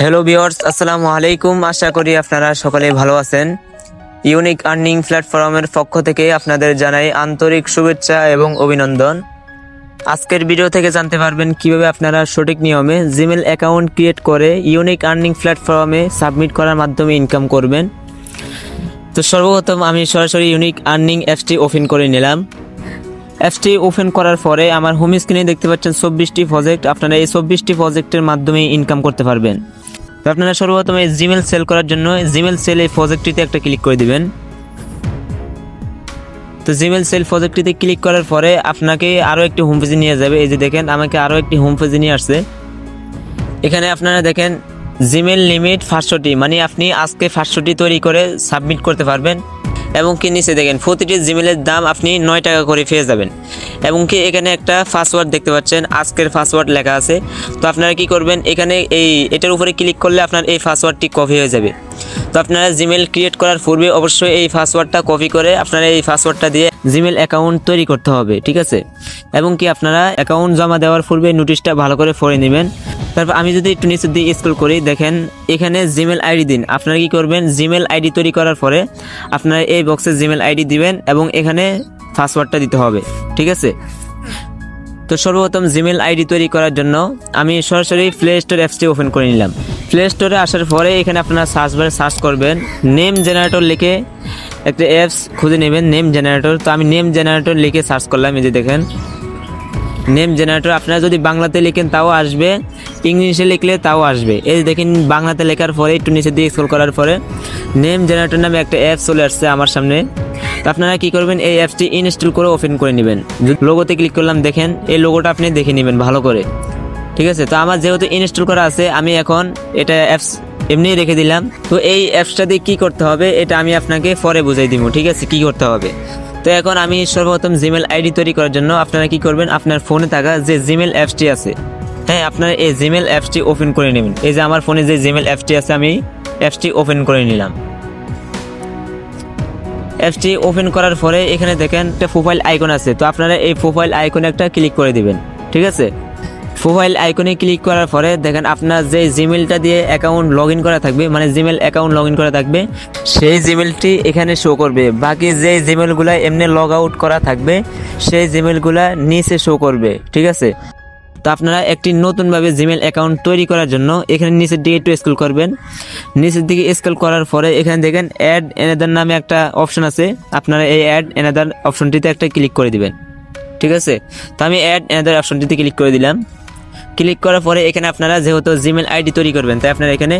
Hello viewers, আসসালামু আলাইকুম। আশা করি আপনারা সকলে ভালো আছেন। ইউনিক আর্নিং প্ল্যাটফর্মের পক্ষ থেকে আপনাদের জানাই আন্তরিক শুভেচ্ছা এবং অভিনন্দন। আজকের ভিডিও থেকে জানতে পারবেন কিভাবে আপনারা সঠিক নিয়মে জিমেল অ্যাকাউন্ট ক্রিয়েট করে ইউনিক আর্নিং প্ল্যাটফর্মে সাবমিট করার মাধ্যমে ইনকাম করবেন। তো সর্বপ্রথম আমি সরাসরি ইউনিক আর্নিং অ্যাপসটি ওপেন করে নিলাম। অ্যাপসটি ওপেন করার পরে আমার হোম স্ক্রিনে দেখতে পাচ্ছেন 24টি প্রজেক্ট। আপনারা এই 24টি প্রজেক্টের মাধ্যমে ইনকাম করতে পারবেন। তো আপনারা সর্বপ্রথম এই জিমেল সেল করার জন্য জিমেল সেল এই প্রজেক্টটিতে একটা ক্লিক করে দিবেন। তো জিমেল সেল প্রজেক্টটিতে ক্লিক করার পরে আপনাকে আরও একটি হোম পেজে নিয়ে যাবে। এই যে দেখেন, আমাকে আরও একটি হোম পেজে নিয়ে আসছে। এখানে আপনারা দেখেন জিমেল লিমিট 500টি, মানে আপনি আজকে 500টি তৈরি করে সাবমিট করতে পারবেন। এবং কি নিচে দেখেন প্রতিটি জিমেলের দাম আপনি 9 টাকা করে পেয়ে যাবেন। এবং কি এখানে একটা পাসওয়ার্ড দেখতে পাচ্ছেন, আজকের পাসওয়ার্ড লেখা আছে। তো আপনারা কি করবেন, এখানে এটার উপরে ক্লিক করলে আপনার এই পাসওয়ার্ডটি কপি হয়ে যাবে। তো আপনারা জিমেল ক্রিয়েট করার পূর্বে অবশ্যই এই পাসওয়ার্ডটা কপি করে আপনারা এই পাসওয়ার্ডটা দিয়ে জিমেল অ্যাকাউন্ট তৈরি করতে হবে, ঠিক আছে। এবং কি আপনারা অ্যাকাউন্ট জমা দেওয়ার পূর্বে নোটিশটা ভালো করে পড়ে নেবেন। তারপর আমি যদি একটু নিচের দিকে স্ক্রল করি, দেখেন এখানে জিমেল আইডি দিন। আপনারা কি করবেন, জিমেল আইডি তৈরি করার পরে আপনারা এই বক্সে জিমেল আইডি দিবেন এবং এখানে পাসওয়ার্ডটা দিতে হবে, ঠিক আছে। তো সর্বপ্রথম জিমেল আইডি তৈরি করার জন্য আমি সরাসরি প্লে স্টোর অ্যাপসটি ওপেন করে নিলাম। প্লে স্টোরে আসার পরে এখানে আপনারা সার্চ বারে সার্চ করবেন নেম জেনারেটর লিখে একটা অ্যাপস খুঁজে নেবেন, নেম জেনারেটর। তো আমি নেম জেনারেটর লিখে সার্চ করলাম। এই যে দেখেন নেম জেনারেটর। আপনারা যদি বাংলাতে লিখেন তাও আসবে, ইংলিশে লিখলে তাও আসবে। এই দেখেন বাংলাতে লেখার পরে একটু নিচে দিয়ে স্ক্রল করার পরে নেম জেনারেটর নামে একটা অ্যাপস চলে আসছে আমার সামনে। তো আপনারা কি করবেন, এই অ্যাপসটি ইনস্টল করে ওপেন করে নেবেন। লোগোতে ক্লিক করলাম, দেখেন এই লোগোটা আপনি দেখে নেবেন ভালো করে, ঠিক আছে। তো আমার যেহেতু ইনস্টল করা আছে আমি এখন এটা অ্যাপস এমনি রেখে দিলাম। তো এই অ্যাপসটা দিয়ে কী করতে হবে এটা আমি আপনাকে পরে বুঝাই দিব, ঠিক আছে, কী করতে হবে। তো এখন আমি সর্বপ্রথম জিমেল আইডি তৈরি করার জন্য আপনারা কি করবেন, আপনার ফোনে থাকা যে জিমেল অ্যাপসটি আছে, হ্যাঁ আপনারা এই জিমেল অ্যাপসটি ওপেন করে নেবেন। এই যে আমার ফোনে যে জিমেল অ্যাপসটি আছে আমি অ্যাপসটি ওপেন করে নিলাম। অ্যাপসটি ওপেন করার পরে এখানে দেখেন একটা প্রোফাইল আইকন আছে। তো আপনারা এই প্রোফাইল আইকনে একটা ক্লিক করে দিবেন, ঠিক আছে। প্রোফাইল আইকনে ক্লিক করার পরে দেখেন আপনার যে জিমেলটা দিয়ে অ্যাকাউন্ট লগ ইন করা থাকবে, মানে জিমেল অ্যাকাউন্ট লগ ইন করা থাকবে, সেই জিমেলটি এখানে শো করবে। বাকি যে জিমেলগুলো এমনি লগ আউট করা থাকবে সেই জিমেলগুলো নিচে শো করবে, ঠিক আছে। তো আপনারা একটি নতুনভাবে জিমেল অ্যাকাউন্ট তৈরি করার জন্য এখানে নিচের দিকে একটু স্ক্রল করবেন। নিচের দিকে স্ক্রল করার পরে এখানে দেখেন অ্যাড অ্যানাদার নামে একটা অপশন আছে। আপনারা এই অ্যাড অ্যানাদার অপশনটিতে একটা ক্লিক করে দিবেন, ঠিক আছে। তো আমি অ্যাড অ্যানাদার অপশনটিতে ক্লিক করে দিলাম। ক্লিক করার পরে এখানে আপনারা যেহেতু জিমেল আইডি তৈরি করবেন তাই আপনারা এখানে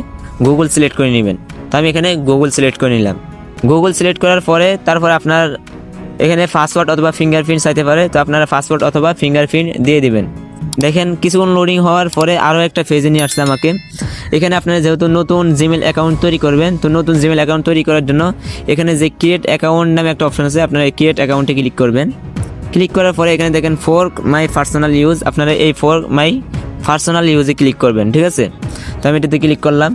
গুগল সিলেক্ট করে নেবেন। তো আমি এখানে গুগল সিলেক্ট করে নিলাম। গুগল সিলেক্ট করার পরে তারপর আপনার এখানে পাসওয়ার্ড অথবা ফিঙ্গারপ্রিন্ট চাইতে পারে। তো আপনারা পাসওয়ার্ড অথবা ফিঙ্গারপ্রিন্ট দিয়ে দিবেন। দেখেন কিছুক্ষণ লোডিং হওয়ার পরে আরও একটা ফেজে নিয়ে আসছে আমাকে। এখানে আপনারা যেহেতু নতুন জিমেল অ্যাকাউন্ট তৈরি করবেন, তো নতুন জিমেল অ্যাকাউন্ট তৈরি করার জন্য এখানে যে ক্রিয়েট অ্যাকাউন্ট নামে একটা অপশন আছে, আপনারা এই ক্রিয়েট অ্যাকাউন্টে ক্লিক করবেন। ক্লিক করার পরে এখানে দেখেন ফর মাই পার্সোনাল ইউজ, আপনারা এই ফর মাই পার্সোনাল ইউজে ক্লিক করবেন, ঠিক আছে। তো আমি এটাতে ক্লিক করলাম।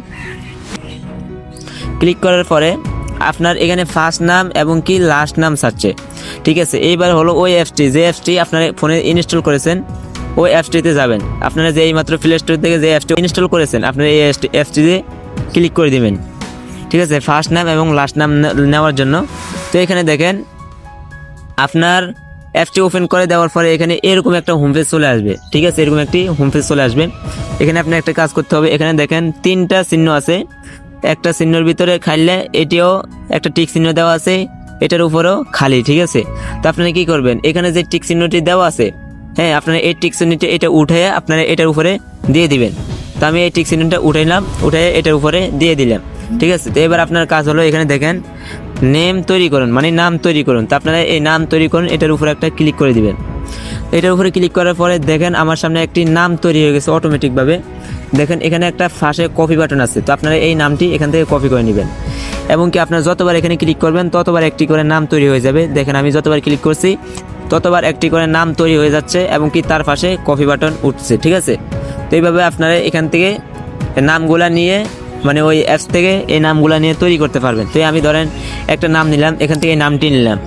ক্লিক করার পরে আপনার এখানে ফার্স্ট নাম এবং কি লাস্ট নাম চাচ্ছে, ঠিক আছে। এইবার হলো ওই অ্যাপসটি, যে অ্যাপসটি আপনার ফোনে ইনস্টল করেছেন ওই অ্যাপসটিতে যাবেন। আপনারা যে এইমাত্র প্লে স্টোর থেকে যে অ্যাপসটি ইনস্টল করেছেন আপনারা এই অ্যাপসটিতে ক্লিক করে দিবেন, ঠিক আছে, ফার্স্ট নাম এবং লাস্ট নাম নেওয়ার জন্য। তো এখানে দেখেন আপনার অ্যাপসটি ওপেন করে দেওয়ার পরে এখানে এরকম একটা হোম পেজ চলে আসবে, ঠিক আছে। এরকম একটি হোম পেজ চলে আসবে। এখানে আপনার একটা কাজ করতে হবে। এখানে দেখেন 3টা চিহ্ন আছে, একটা চিহ্নের ভিতরে খাইলে এটিও একটা টিক চিহ্ন দেওয়া আছে, এটার উপরেও খালি, ঠিক আছে। তো আপনারা কি করবেন, এখানে যে টিক চিহ্নটি দেওয়া আছে, হ্যাঁ আপনারা এই টিক চিহ্নটি এটা উঠে আপনারা এটার উপরে দিয়ে দিবেন। তো আমি এই টিক চিহ্নটা উঠাইলাম, উঠে এটার উপরে দিয়ে দিলাম, ঠিক আছে। তো এবার আপনার কাজ হলো এখানে দেখেন নেম তৈরি করুন, মানে নাম তৈরি করুন। তো আপনারা এই নাম তৈরি করুন, এটার উপরে একটা ক্লিক করে দিবেন। এটার উপরে ক্লিক করার পরে দেখেন আমার সামনে একটি নাম তৈরি হয়ে গেছে অটোমেটিকভাবে। দেখেন এখানে একটা পাশে কপি বাটন আছে। তো আপনারা এই নামটি এখান থেকে কপি করে নেবেন এবং কি আপনারা যতবার এখানে ক্লিক করবেন ততবার একটি করে নাম তৈরি হয়ে যাবে। দেখেন আমি যতবার ক্লিক করছি ততবার একটি করে নাম তৈরি হয়ে যাচ্ছে এবং কি তার পাশে কপি বাটন উঠছে, ঠিক আছে। তো এইভাবে আপনারা এখান থেকে নামগুলা নিয়ে, মানে ওই অ্যাপস থেকে এই নামগুলা নিয়ে তৈরি করতে পারবেন। তো আমি ধরেন একটা নাম নিলাম, এখান থেকে এই নামটি নিলাম।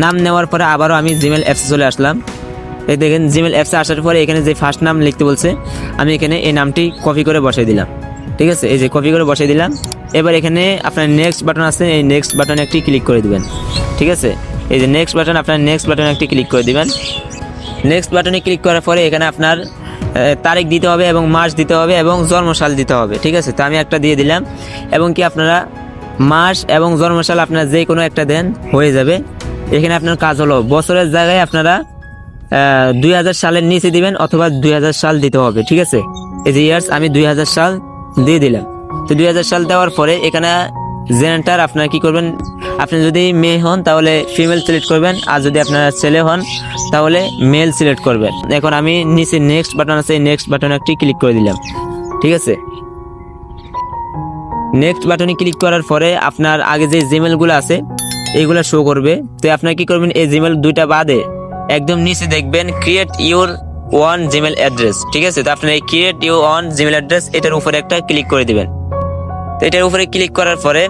নাম নেওয়ার পরে আবারও আমি জিমেল অ্যাপসে চলে আসলাম। এই দেখেন জিমেল অ্যাপসে আসার পরে এখানে যে ফার্স্ট নাম লিখতে বলছে আমি এখানে এই নামটি কপি করে বসাই দিলাম, ঠিক আছে, এই যে কপি করে বসাই দিলাম। এবার এখানে আপনার নেক্সট বাটন আছে, এই নেক্সট বাটনে একটি ক্লিক করে দিবেন। ঠিক আছে, এই যে নেক্সট বাটন, আপনার নেক্সট বাটনে একটি ক্লিক করে দিবেন। নেক্সট বাটনে ক্লিক করার পরে এখানে আপনার তারিখ দিতে হবে এবং মাস দিতে হবে এবং জন্মসাল দিতে হবে। ঠিক আছে, তো আমি একটা দিয়ে দিলাম, এবং কি আপনারা মাস এবং জন্মসাল আপনারা যে কোনো একটা দেন হয়ে যাবে। এখানে আপনার কাজ হলো বছরের জায়গায় আপনারা 2000 সালের নিচে দিবেন অথবা 2000 সাল দিতে হবে। ঠিক আছে, এই যে ইয়ার্স আমি 2000 সাল দিয়ে দিলাম। তো 2000 সাল দেওয়ার পরে এখানে জেন্ডার আপনারা কি করবেন, আপনি যদি মেয়ে হন তাহলে ফিমেল সিলেক্ট করবেন, আর যদি আপনারা ছেলে হন তাহলে মেল সিলেক্ট করবেন। এখন আমি নিচে নেক্সট বাটন আছে, নেক্সট বাটনে একটি ক্লিক করে দিলাম। ঠিক আছে, নেক্সট বাটনে ক্লিক করার পরে আপনার আগে যে জিমেলগুলো আছে এইগুলো শো করবে। তো আপনারা কি করবেন, এই জিমেল দুইটা বাদে একদম নিচে দেখবেন create your one Gmail address. ঠিক আছে, তো আপনার এই create your one Gmail address এটার উপরে একটা ক্লিক করে দিবেন। তো এটার উপরে ক্লিক করার পরে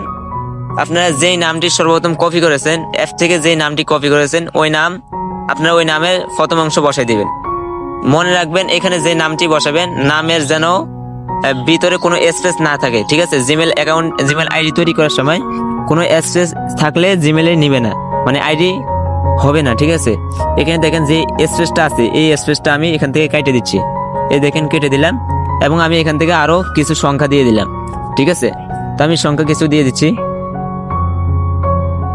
আপনারা যেই নামটি সর্বপ্রথম কপি করেছেন, অ্যাপ থেকে যেই নামটি কপি করেছেন ওই নাম আপনারা ওই নামের প্রথম অংশ বসাই দিবেন। মনে রাখবেন এখানে যে নামটি বসাবেন নামের যেন ভিতরে কোনো স্পেস না থাকে। ঠিক আছে, জিমেল অ্যাকাউন্ট জিমেল আইডি তৈরি করার সময় কোনো স্পেস থাকলে জিমেলে নিবে না, মানে আইডি হবে না। ঠিক আছে, এখানে দেখেন যে স্পেসটা আছে এই স্পেসটা আমি এখান থেকে কেটে দিচ্ছি। এই দেখেন কেটে দিলাম, এবং আমি এখান থেকে আরো কিছু সংখ্যা দিয়ে দিলাম। ঠিক আছে, তো আমি সংখ্যা কিছু দিয়ে দিচ্ছি,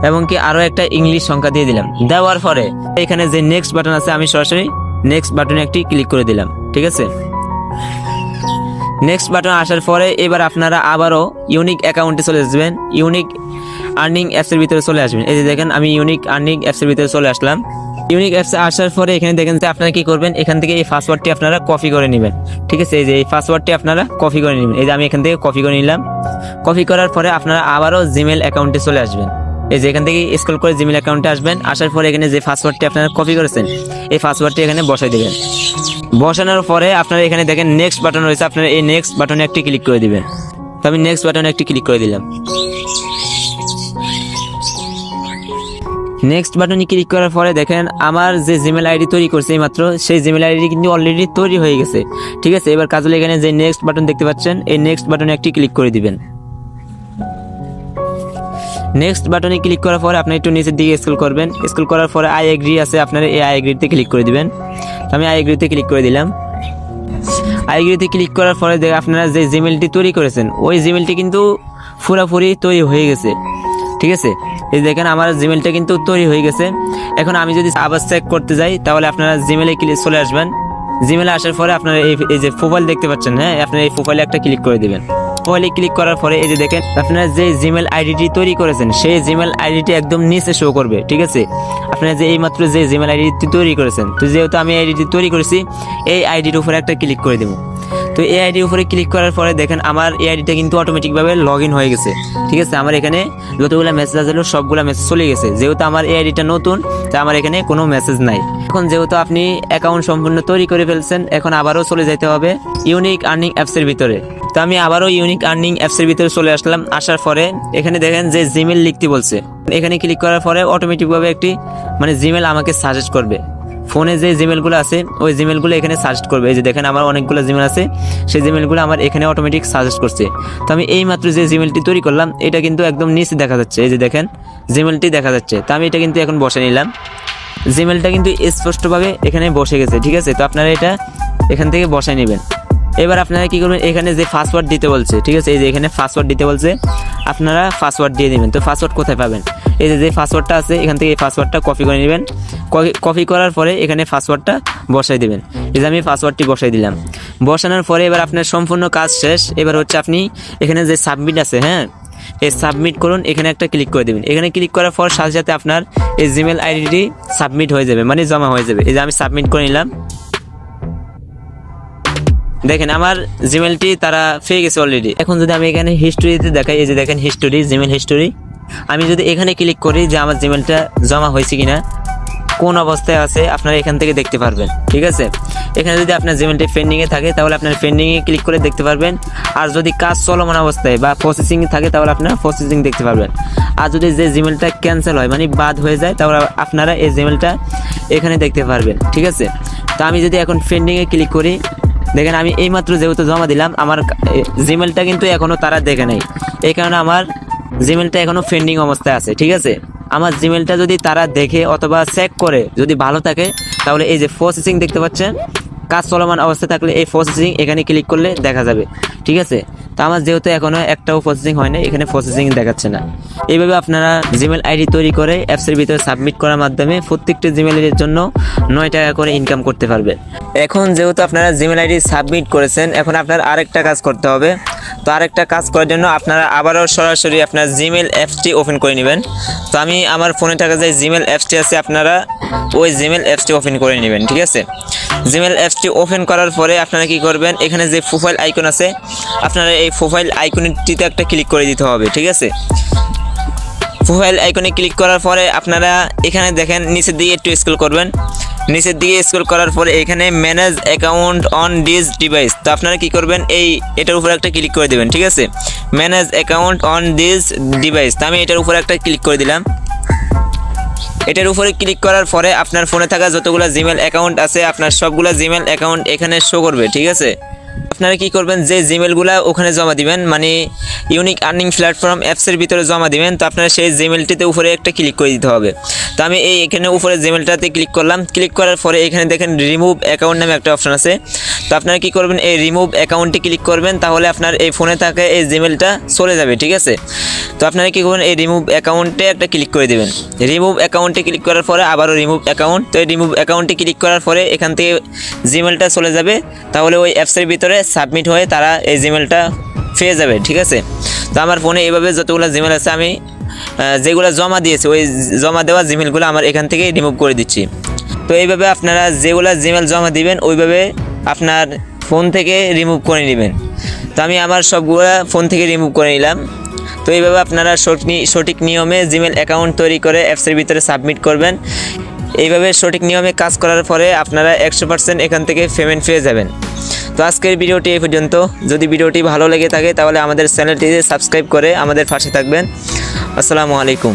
এবং কি আরো একটা ইংলিশ সংখ্যা দিয়ে দিলাম। দেওয়ার পরে এখানে যে নেক্সট বাটন আছে আমি সরাসরি নেক্সট বাটনে একটি ক্লিক করে দিলাম। ঠিক আছে, নেক্সট বাটন আসার পরে এবার আপনারা আবারও ইউনিক অ্যাকাউন্টে চলে আসবেন, ইউনিক আর্নিং অ্যাপসের ভিতরে চলে আসবেন। এই যে দেখেন আমি ইউনিক আর্নিং অ্যাপসের ভিতরে চলে আসলাম। ইউনিক অ্যাপসে আসার পরে এখানে দেখেন যে আপনারা কি করবেন, এখান থেকে এই পাসওয়ার্ডটি আপনারা কপি করে নেবেন। ঠিক আছে, এই যে এই পাসওয়ার্ডটি আপনারা কপি করে নেবেন। এই যে আমি এখান থেকে কপি করে নিলাম। কপি করার পরে আপনারা আবারও জিমেল অ্যাকাউন্টে চলে আসবেন। এই যে এখান থেকে স্ক্রল করে জিমেল অ্যাকাউন্টে আসবেন। আসার পরে এখানে যে পাসওয়ার্ডটি আপনারা কপি করেছেন এই পাসওয়ার্ডটি এখানে বসাই দেবেন। বসানোর পরে আপনারা এখানে দেখেন নেক্সট বাটন রয়েছে, আপনারা এই নেক্সট বাটনে একটি ক্লিক করে দিবেন। তো আমি নেক্সট বাটনে একটি ক্লিক করে দিলাম। নেক্সট বাটনে ক্লিক করার পরে দেখেন আমার যে জিমেল আইডি তৈরি করছে মাত্র সেই জিমেল আইডি কিন্তু অলরেডি তৈরি হয়ে গেছে। ঠিক আছে, এবার কাজ হলো এখানে যে নেক্সট বাটন দেখতে পাচ্ছেন এই নেক্সট বাটনে একটি ক্লিক করে দিবেন। নেক্সট বাটনে ক্লিক করার পরে আপনি একটু নিচের দিকে স্ক্রল করবেন। স্ক্রল করার পরে আই এগ্রি আছে, আপনারা এই আই এগ্রিতে ক্লিক করে দিবেন। আমি আই এগ্রিতে ক্লিক করে দিলাম। আই এগ্রিতে ক্লিক করার পরে দেখে আপনারা যে জিমেলটি তৈরি করেছেন ওই জিমেলটি কিন্তু পুরোপুরি তৈরি হয়ে গেছে। ঠিক আছে, এই দেখেন আমার জিমেলটা কিন্তু তৈরি হয়ে গেছে। এখন আমি যদি আবার চেক করতে যাই তাহলে আপনারা জিমেলে ক্লিক চলে আসবেন। জিমেলে আসার পরে আপনারা এই যে প্রোফাইল দেখতে পাচ্ছেন, হ্যাঁ আপনারা এই প্রোফাইলে একটা ক্লিক করে দিবেন। প্রোফাইলে ক্লিক করার পরে এই যে দেখেন আপনারা যে জিমেল আইডিটি তৈরি করেছেন সেই জিমেল আইডিটি একদম নিচে শো করবে। ঠিক আছে, আপনারা যে এইমাত্র যে জিমেল আইডিটি তৈরি করেছেন, তো যেহেতু আমি আইডিটি তৈরি করেছি এই আইডির উপরে একটা ক্লিক করে দেবো। তো এই আইডির উপরে ক্লিক করার পরে দেখেন আমার এই আইডিটা কিন্তু অটোমেটিকভাবে লগ ইন হয়ে গেছে। ঠিক আছে, আমার এখানে যতগুলো মেসেজ আসলো সবগুলো মেসেজ চলে গেছে। যেহেতু আমার এই আইডিটা নতুন তাই আমার এখানে কোনো মেসেজ নাই। এখন যেহেতু আপনি অ্যাকাউন্ট সম্পূর্ণ তৈরি করে ফেলছেন এখন আবারও চলে যেতে হবে ইউনিক আর্নিং অ্যাপসের ভিতরে। তো আমি আবারও ইউনিক আর্নিং অ্যাপসের ভিতরে চলে আসলাম। আসার পরে এখানে দেখেন যে জিমেল লিখতে বলছে, এখানে ক্লিক করার পরে অটোমেটিকভাবে একটি মানে জিমেল আমাকে সাজেস্ট করবে। ফোনে যে জিমেলগুলো আছে ওই জিমেলগুলো এখানে সাজেস্ট করবে। এই যে দেখেন আমার অনেকগুলো জিমেল আছে, সেই জিমেলগুলো আমার এখানে অটোমেটিক সাজেস্ট করছে। তো আমি এই মাত্র যে জিমেলটি তৈরি করলাম এটা কিন্তু একদম নিচে দেখা যাচ্ছে, এই যে দেখেন জিমেলটি দেখা যাচ্ছে। তো আমি এটা কিন্তু এখন বসে নিলাম, জিমেলটা কিন্তু স্পষ্টভাবে এখানে বসে গেছে। ঠিক আছে, তো আপনারা এটা এখান থেকে বসায় নেবেন। এবার আপনারা কি করবেন, এখানে যে পাসওয়ার্ড দিতে বলছে, ঠিক আছে এই যে এখানে পাসওয়ার্ড দিতে বলছে, আপনারা পাসওয়ার্ড দিয়ে দিবেন। তো পাসওয়ার্ড কোথায় পাবেন, এই যে পাসওয়ার্ডটা আছে এখান থেকে এই পাসওয়ার্ডটা কপি করে নেবেন। কপি করার পরে এখানে পাসওয়ার্ডটা বসাই দেবেন। এই যে আমি পাসওয়ার্ডটি বসাই দিলাম। বসানোর পরে এবার আপনার সম্পূর্ণ কাজ শেষ। এবার হচ্ছে আপনি এখানে যে সাবমিট আছে, হ্যাঁ এই সাবমিট করুন, এখানে একটা ক্লিক করে দেবেন। এখানে ক্লিক করার পর সাথে সাথে আপনার এই জিমেল আইডিটি সাবমিট হয়ে যাবে, মানে জমা হয়ে যাবে। এই যে আমি সাবমিট করে নিলাম, দেখেন আমার জিমেলটি তারা পেয়ে গেছে অলরেডি। এখন যদি আমি এখানে হিস্টোরিতে দেখাই, এই যে দেখেন হিস্টোরি, জিমেল হিস্টোরি, আমি যদি এখানে ক্লিক করি যে আমার জিমেলটা জমা হয়েছে কিনা, কোন অবস্থায় আছে আপনারা এখান থেকে দেখতে পারবেন। ঠিক আছে, এখানে যদি আপনার জিমেলটি পেন্ডিংয়ে থাকে তাহলে আপনার পেন্ডিংয়ে ক্লিক করে দেখতে পারবেন। আর যদি কাজ চলমান অবস্থায় বা প্রসেসিং থাকে তাহলে আপনারা প্রসেসিং দেখতে পারবেন। আর যদি যে জিমেলটা ক্যান্সেল হয় মানে বাদ হয়ে যায় তাহলে আপনারা এই জিমেলটা এখানে দেখতে পারবেন। ঠিক আছে, তো আমি যদি এখন পেন্ডিংয়ে ক্লিক করি দেখেন আমি এইমাত্র যেহেতু জমা দিলাম, আমার জিমেলটা কিন্তু এখনো তারা দেখে নাই, এই কারণে আমার জিমেলটা এখনো পেন্ডিং অবস্থায় আছে। ঠিক আছে, আমার জিমেলটা যদি তারা দেখে অথবা চেক করে যদি ভালো থাকে, তাহলে এই যে প্রসেসিং দেখতে পাচ্ছেন, কাজ চলমান অবস্থায় থাকলে এই প্রসেসিং এখানে ক্লিক করলে দেখা যাবে। ঠিক আছে, তো আমার যেহেতু এখনো একটাও প্রসেসিং হয় না, এখানে প্রসেসিং দেখাচ্ছে না। এইভাবে আপনারা জিমেল আইডি তৈরি করে অ্যাপসের ভিতরে সাবমিট করার মাধ্যমে প্রত্যেকটি জিমেলের জন্য 9 টাকা করে ইনকাম করতে পারবেন। এখন যেহেতু আপনারা জিমেল আইডি সাবমিট করেছেন, এখন আপনার আরেকটা কাজ করতে হবে। তো আরেকটা কাজ করার জন্য আপনারা আবারও সরাসরি আপনার জিমেল অ্যাপসটি ওপেন করে নেবেন। তো আমি আমার ফোনে থাকা যে জিমেল অ্যাপসটি আছে, আপনারা ওই জিমেল অ্যাপসটি ওপেন করে নেবেন। ঠিক আছে, জিমেল অ্যাপসটি ওপেন করার পরে আপনারা কি করবেন, এখানে যে প্রোফাইল আইকন আছে, আপনারা এই প্রোফাইল আইকনটিতে একটা ক্লিক করে দিতে হবে। ঠিক আছে, প্রোফাইল আইকনে ক্লিক করার পরে আপনারা এখানে দেখেন নিচের দিকে একটু স্ক্রল করবেন। নিচের দিকে স্ক্রল করার পরে এখানে manage account on this device, তো আপনারা কি করবেন, এটার উপরে একটা ক্লিক করে দেবেন। ঠিক আছে, manage account on this device, তো আমি এটার উপরে একটা ক্লিক করে দিলাম। এটার উপরে ক্লিক করার পরে আপনার ফোনে থাকা যতগুলো জিমেল অ্যাকাউন্ট আছে, আপনার সবগুলো জিমেল অ্যাকাউন্ট এখানে শো করবে। ঠিক আছে, আপনারা কি করবেন, যে জিমেলগুলো ওখানে জমা দিবেন, মানে ইউনিক আর্নিং প্ল্যাটফর্ম অ্যাপসের ভিতরে জমা দিবেন, তো আপনারা সেই জিমেলটিতে উপরে একটা ক্লিক করে দিতে হবে। তো আমি এখানে উপরে জিমেলটাতে ক্লিক করলাম। ক্লিক করার পরে এখানে দেখেন রিমুভ অ্যাকাউন্ট নামে একটা অপশন আছে। তো আপনারা কি করবেন, এই রিমুভ অ্যাকাউন্টে ক্লিক করবেন, তাহলে আপনার এই ফোনে থাকা এই জিমেলটা চলে যাবে। ঠিক আছে, তো আপনারা কি করবেন, এই রিমুভ অ্যাকাউন্টে একটা ক্লিক করে দেবেন। রিমুভ অ্যাকাউন্টে ক্লিক করার পরে আবারও রিমুভ অ্যাকাউন্ট, তো এই রিমুভ অ্যাকাউন্টে ক্লিক করার পরে এখান থেকে জিমেলটা চলে যাবে, তাহলে ওই অ্যাপসের ভিতরে সাবমিট হয়ে তারা এই জিমেলটা পেয়ে যাবে। ঠিক আছে, তো আমার ফোনে এইভাবে যতগুলো জিমেল আছে, আমি যেগুলো জমা দিয়েছি ওই জমা দেওয়া জিমেলগুলো আমার এখান থেকে রিমুভ করে দিচ্ছি। তো এইভাবে আপনারা যেগুলো জিমেল জমা দিবেন ওইভাবে আপনার ফোন থেকে রিমুভ করে নেবেন। তো আমি আমার সবগুলো ফোন থেকে রিমুভ করে নিলাম। তো এইভাবে আপনারা সঠিক নিয়মে জিমেল অ্যাকাউন্ট তৈরি করে অ্যাপসের ভিতরে সাবমিট করবেন। এইভাবে সঠিক নিয়মে কাজ করার পরে আপনারা 100% এখান থেকে পেমেন্ট পেয়ে যাবেন। তো আজকের ভিডিওটি এই পর্যন্ত। যদি ভিডিওটি ভালো লেগে থাকে তাহলে আমাদের চ্যানেলটিতে সাবস্ক্রাইব করে আমাদের পাশে থাকবেন। আসসালামু আলাইকুম।